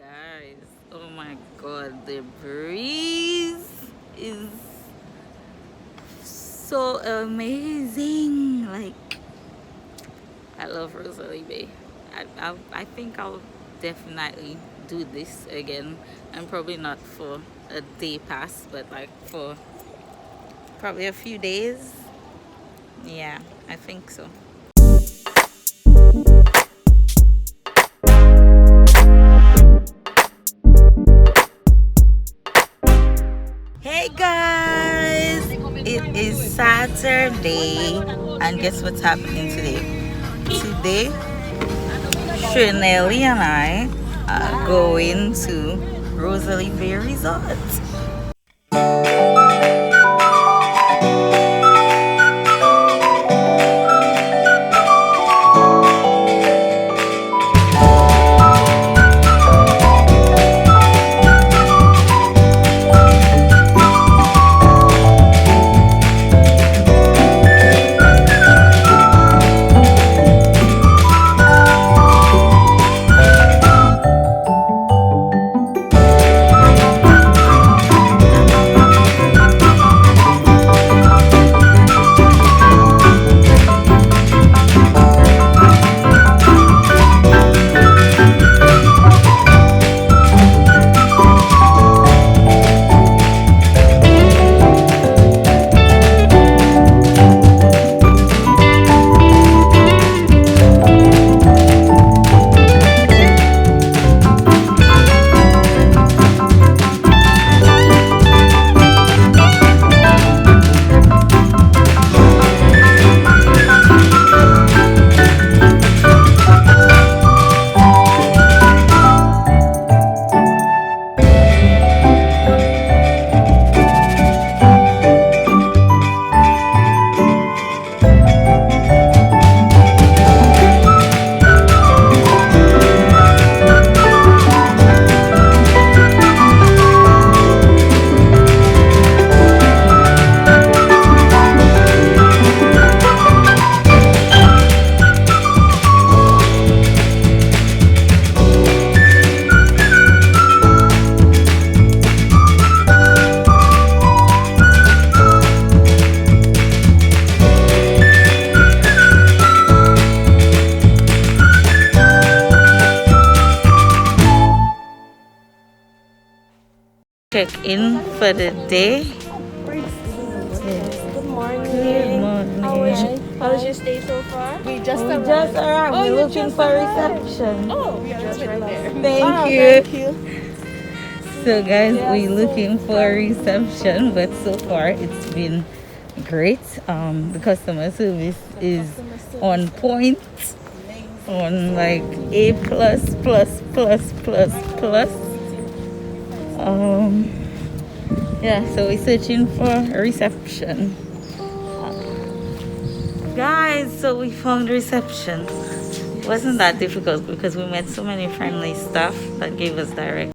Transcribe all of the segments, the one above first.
Guys, oh my god, the breeze is so amazing. Like, I love Rosalie Bay. I think I'll definitely do this again, and probably not for a day pass, but like for probably a few days. Yeah, I think so. Hey guys, it is Saturday, and guess what's happening today? Today, Shernelli and I are going to Rosalie Bay Resort. Check in for the day. Good morning. Good morning. How was your stay so far? We just arrived. We're looking for reception. Oh, we are just right there. Thank you. So guys, we're looking for reception, but so far it's been great. The customer service is on point, on like A plus plus plus plus plus. Yeah, so we're searching for a reception. Guys, so we found reception. It wasn't that difficult because we met so many friendly staff that gave us direct.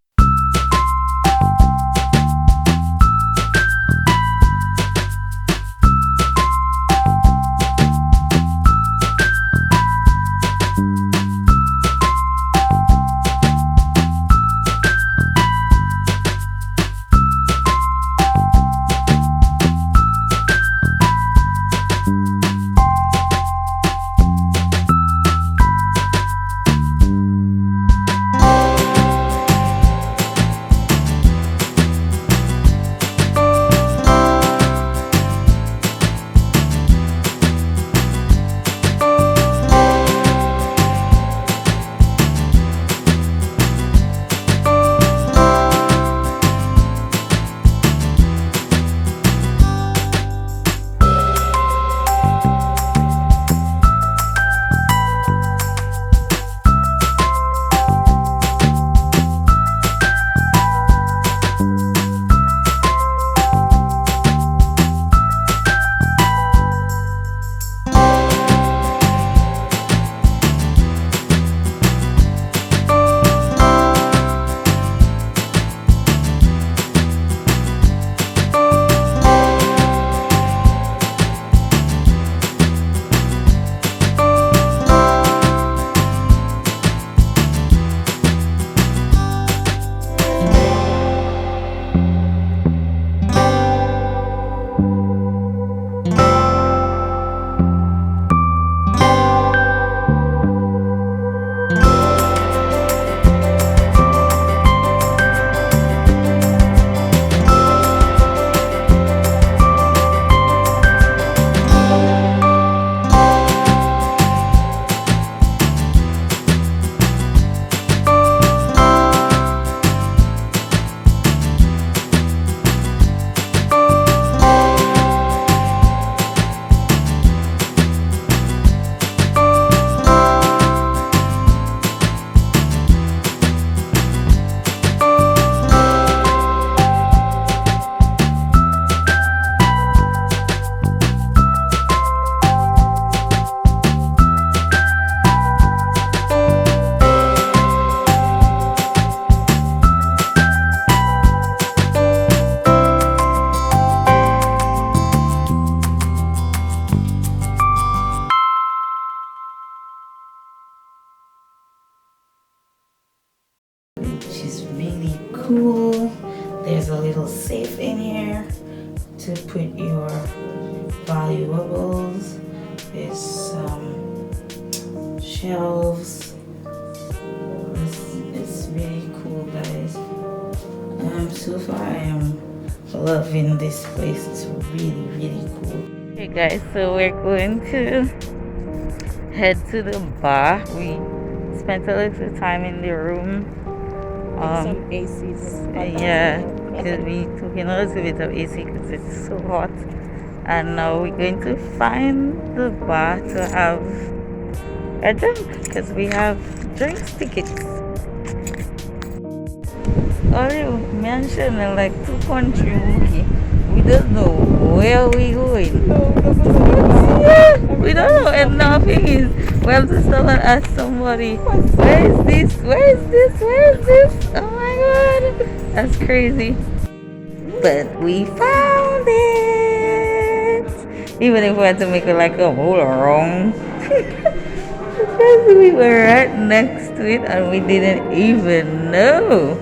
cool. There's a little safe in here to put your valuables. There's some shelves. It's really cool, guys. So far I am loving this place. It's really, really cool. Okay guys, so we're going to head to the bar. We spent a little time in the room. Some ACs. Yeah, because we took in a little bit of AC because it's so hot. And now we're going to find the bar to have a drink because we have drinks tickets. Or you mentioned like 2 country movie. We don't know where we going. Yeah, we don't know. And nothing is. We have to stop and ask somebody, where is this? Where is this? Where is this? Oh my god. That's crazy. But we found it. Even if we had to make it like a whole wrong. Because we were right next to it and we didn't even know.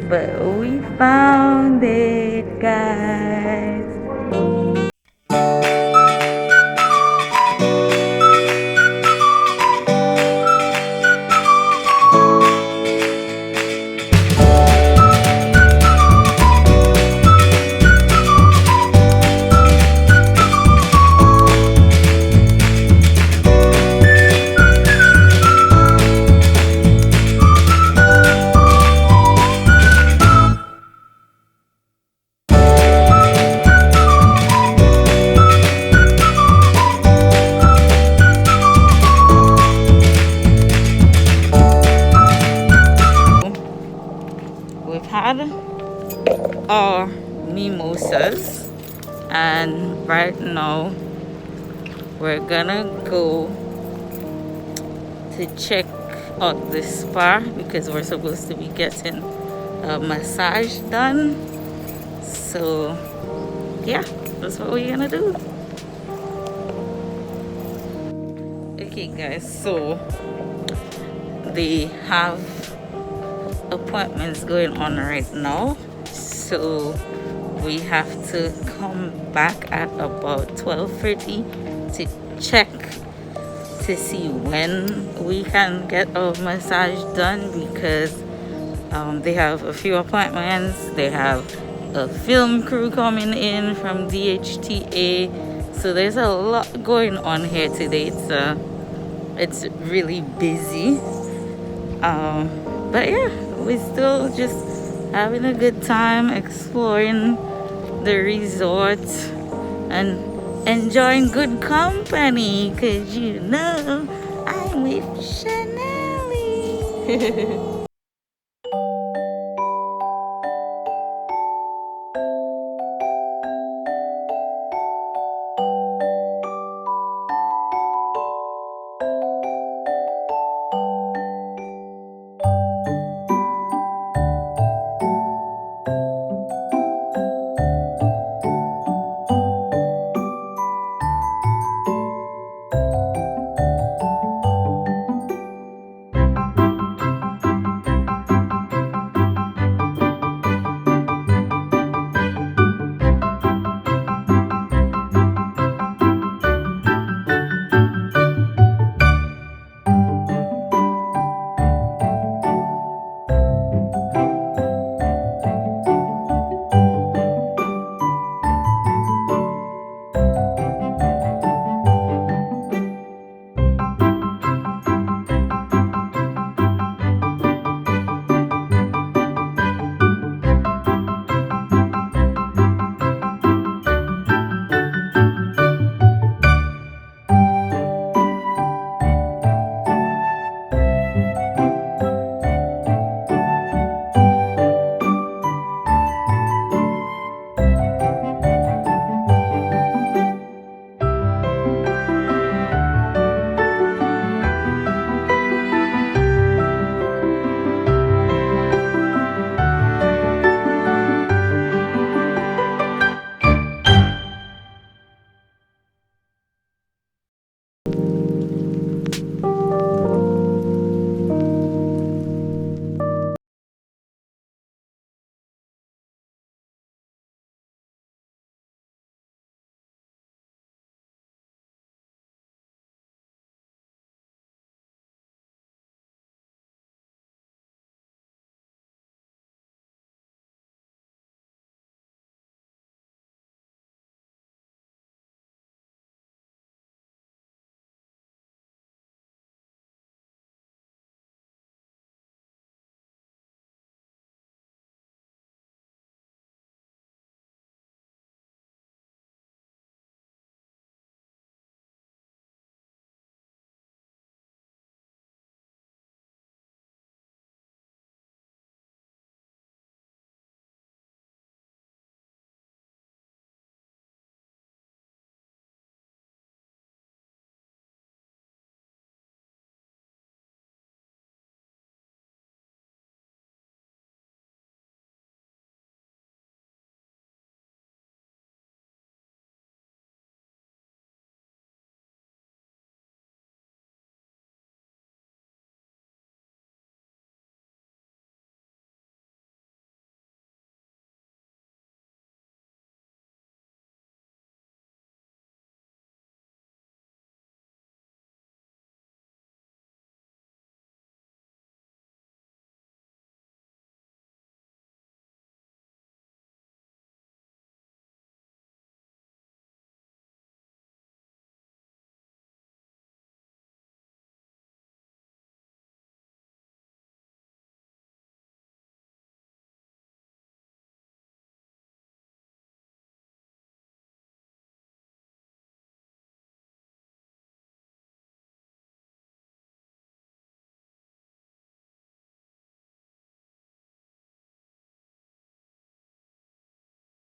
But we found it, guys. We've had our mimosas and right now we're gonna go to check out the spa because we're supposed to be getting a massage done. So yeah, that's what we're gonna do. Okay guys, so they have appointments going on right now, so we have to come back at about 12:30 to check to see when we can get our massage done because they have a few appointments. They have a film crew coming in from DHTA, so there's a lot going on here today. It's really busy, but yeah, we're still just having a good time exploring the resort and enjoying good company because you know I'm with Shernelli.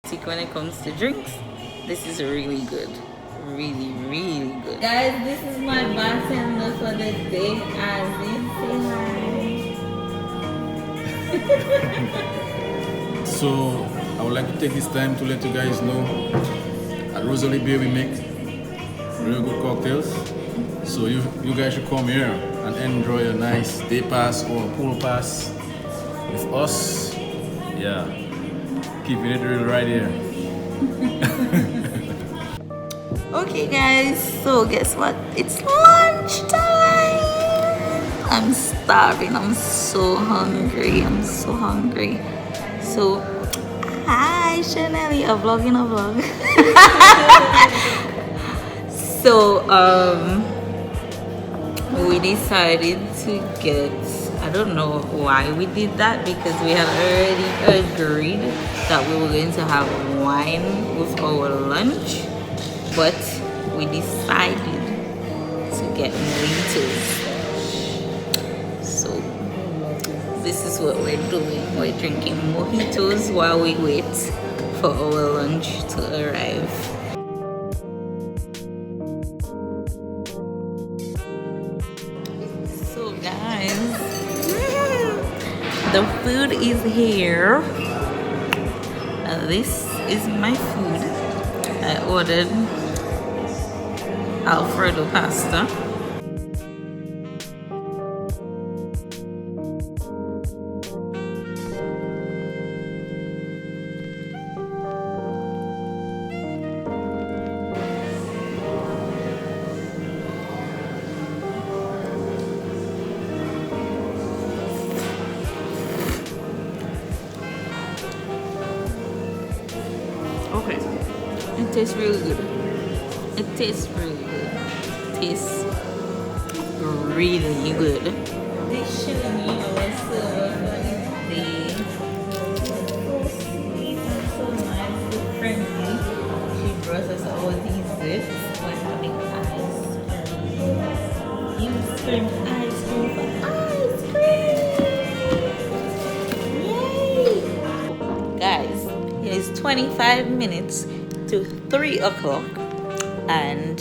When it comes to drinks, this is really good. Really, really good. Guys, this is my bartender for the day, Aziz. Say hi. So I would like to take this time to let you guys know at Rosalie Bay we make really good cocktails. So you guys should come here and enjoy a nice day pass or pool pass with us. Yeah, keeping it real right here. Okay guys, so guess what? It's lunchtime. I'm starving. I'm so hungry. So hi Shernelli, a vlog in a vlog. So we decided to get, I don't know why we did that, because we had already agreed that we were going to have wine with our lunch, but we decided to get mojitos. So this is what we're doing. We're drinking mojitos while we wait for our lunch to arrive. So guys, the food is here. This is my food. I ordered Alfredo pasta. Okay, it tastes really good. It tastes really good. Tastes really good. This Shernie was so sweet and so nice, so friendly. She brought us all these gifts. We're having ice cream. You scream ice cream for ice cream! Yay! Guys, it is 25 minutes to 3 o'clock and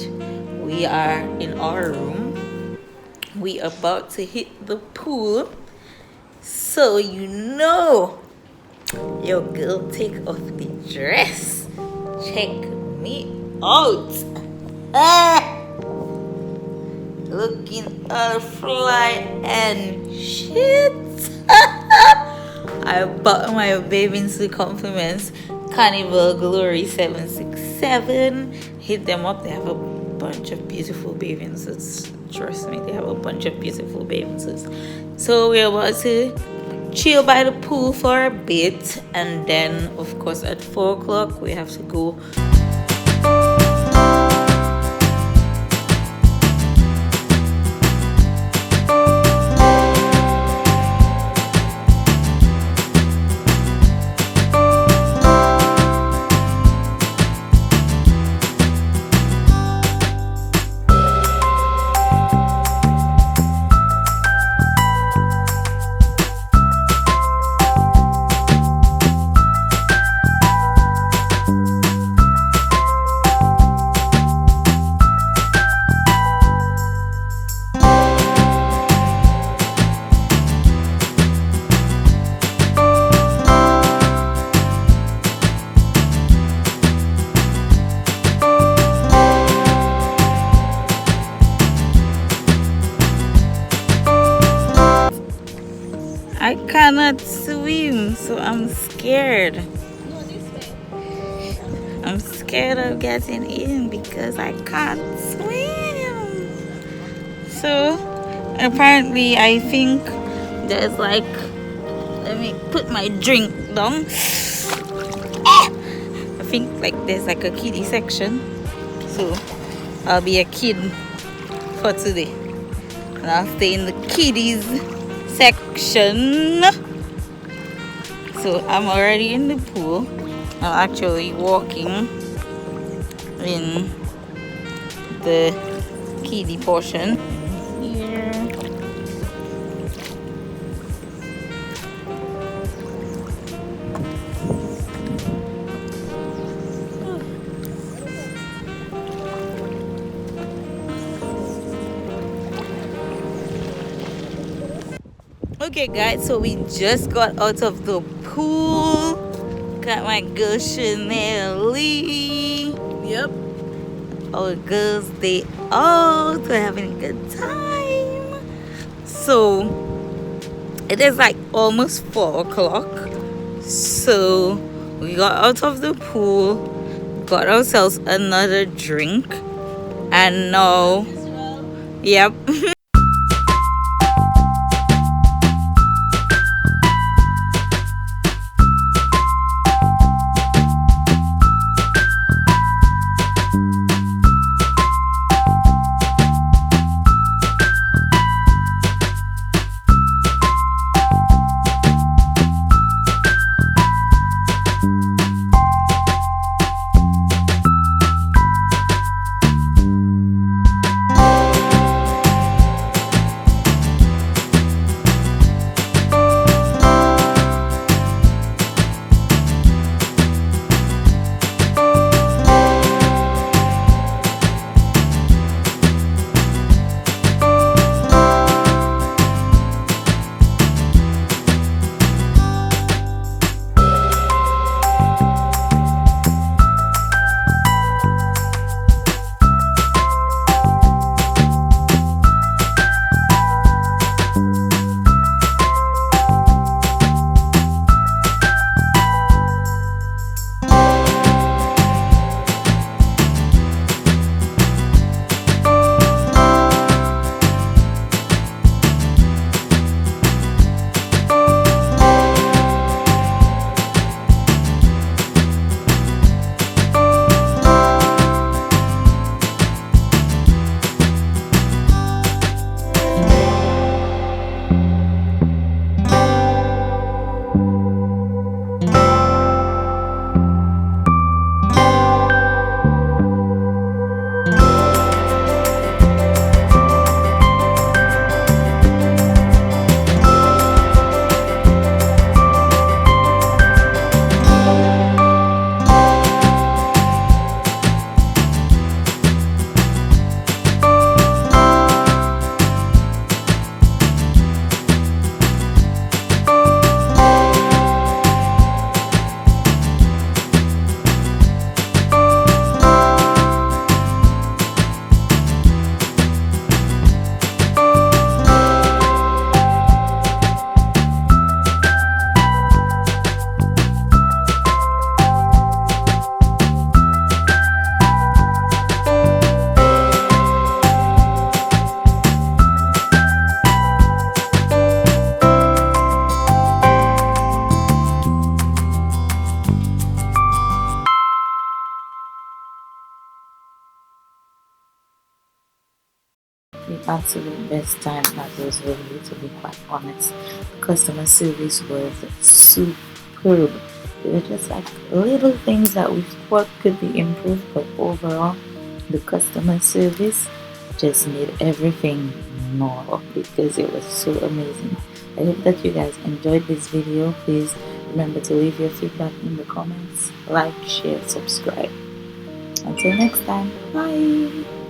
we are in our room. We are about to hit the pool, so you know your girl take off the dress. Check me out. Looking all fly and shit. I bought my bathing suit compliments. Carnival Glory 767. Hit them up. They have a bunch of beautiful bathing suits. Trust me, they have a bunch of beautiful bathing suits. So we're about to chill by the pool for a bit, and then of course at 4 o'clock we have to go. I cannot swim, so I'm scared. I'm scared of getting in because I can't swim. So apparently I think there's like, let me put my drink down. I think like there's like a kiddie section, so I'll be a kid for today and I'll stay in the kiddies section. So I'm already in the pool. I'm actually walking in the kiddie portion here. Okay guys, so we just got out of the pool. Got my girl Shernelli. Yep. Our girls, they out. We're having a good time. So it is like almost 4 o'clock. So we got out of the pool, got ourselves another drink, and now, yep. The absolute best time at Rosalie, to be quite honest. The customer service was superb. There were just like little things that we thought could be improved, but overall, the customer service just made everything more because it was so amazing. I hope that you guys enjoyed this video. Please remember to leave your feedback in the comments, like, share, subscribe. Until next time, bye.